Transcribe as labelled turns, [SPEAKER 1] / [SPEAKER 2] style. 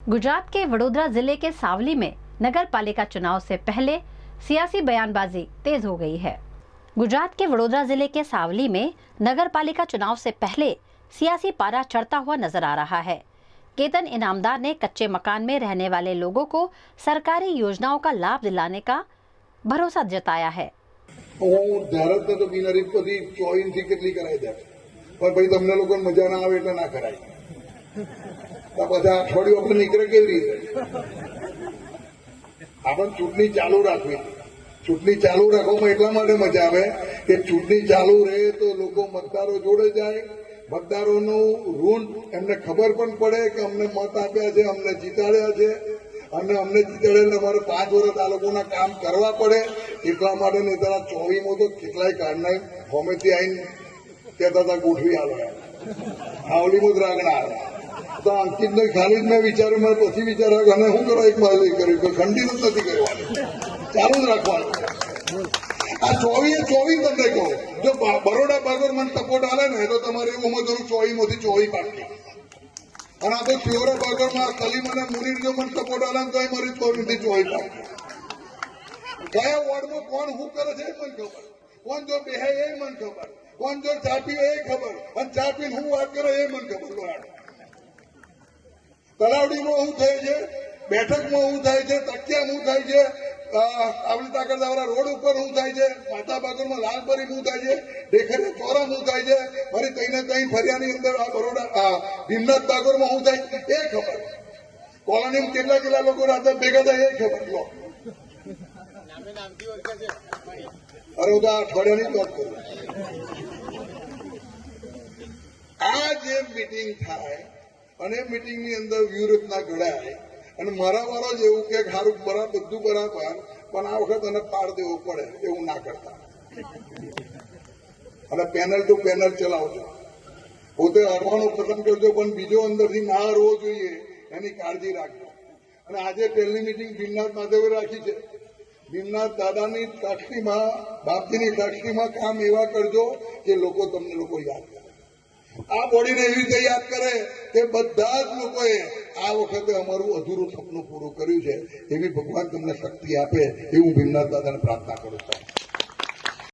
[SPEAKER 1] गुजरात के वडोदरा जिले के सावली में नगर पालिका चुनाव से पहले सियासी बयानबाजी तेज हो गई है। गुजरात के वडोदरा जिले के सावली में नगर पालिका चुनाव से पहले सियासी पारा चढ़ता हुआ नजर आ रहा है। केतन इनामदार ने कच्चे मकान में रहने वाले लोगों को सरकारी योजनाओं का लाभ दिलाने का भरोसा जताया है।
[SPEAKER 2] चूंटनी चालू राखवी, चूंटनी चालू राखवामां એટલા માટે મજા આવે કે ચૂંટણી ચાલુ રહે તો લોકો મતદારો જોડે જાય, મતદારોનું ઋણ એમને ખબર પણ પડે કે અમને મત આપ્યા છે, અમને જીતાડ્યા છે અને અમને જીતાડે અમારે 5 વર્ષ આ લોકોના કામ કરવા પડે એટલા માટે નેતાના 24 તો કેટલાય કાઢના હોમેથી આવીને કહેતા હતા ગોઠવી આલો આવલીમાં જ રાગણા આવે તો અંકિત ને ખાલી જ મેં વિચાર્યું, મેં પછી વિચાર્યા અને શું કરો એક બાજુ કર્યું કે ખંડિત જ નથી કરવાનું, ચાલુ જ રાખવાનું। આ 24 તમને કહું, જો બરોડા બાગોર મને સપોર્ટ આલે ને તો તમારે એવું મજૂર 24 પાકી અને આ તો શિવરા બાગોરમાં કલીમ અને મુનીર જો મને સપોર્ટ આલે ને તો મારી 24 પાકી। કયા વોર્ડમાં કોણ શું કરે છે એ મને ખબર, કોણ જો બેહે એ મને ખબર, કોણ જો ચા પીવે એ ખબર અને ચા પીને હું વાત કરે એ મને ખબર। તલાવડીમાં શું થાય છે, બેઠકમાં શું થાય છે, તકિયામાં શું થાય છે, આવલી તાકરદાવાળા રોડ ઉપર શું થાય છે, માતા બાગરમાં લાલપરી શું થાય છે, ડેખરે ચોરા શું થાય છે, મારી તઈને તઈ ફરિયાની અંદર આ બરોડા ભીમનાથ બાગરમાં શું થાય એ ખબર, કોલોનીમાં કેટલા લોકો રાતે ભેગા થાય એ ખબર લો। અરે હું તો આ અઠવાડિયાની જ વાત કરું। આ જે મીટિંગ થાય અને મીટિંગ ની અંદર વ્યૂહરચના ઘડાય અને મારા વાળો જ એવું કે સારું બરાબર બધું બરાબર પણ આ વખત એને પાડ દેવો પડે એવું ના કરતા અને પેનલ ટુ પેનલ ચલાવજો, પોતે હરવાનું પસંદ કરજો પણ બીજો અંદરથી ના હરવો જોઈએ એની કાળજી રાખજો। અને આજે પહેલી મીટિંગ ભીમનાથ મહાદેવે રાખી છે, ભીમનાથ દાદાની સાક્ષીમાં, બાપજીની સાક્ષીમાં કામ એવા કરજો કે લોકો તમને યાદ કરે, આ બોડીને એવી રીતે યાદ કરે કે બધા જ લોકોએ આ વખતે અમારું અધૂરું સપનું પૂરું કર્યું છે, એવી ભગવાન તમને શક્તિ આપે એવું ભીમનાથ દાદાને પ્રાર્થના કરું છું।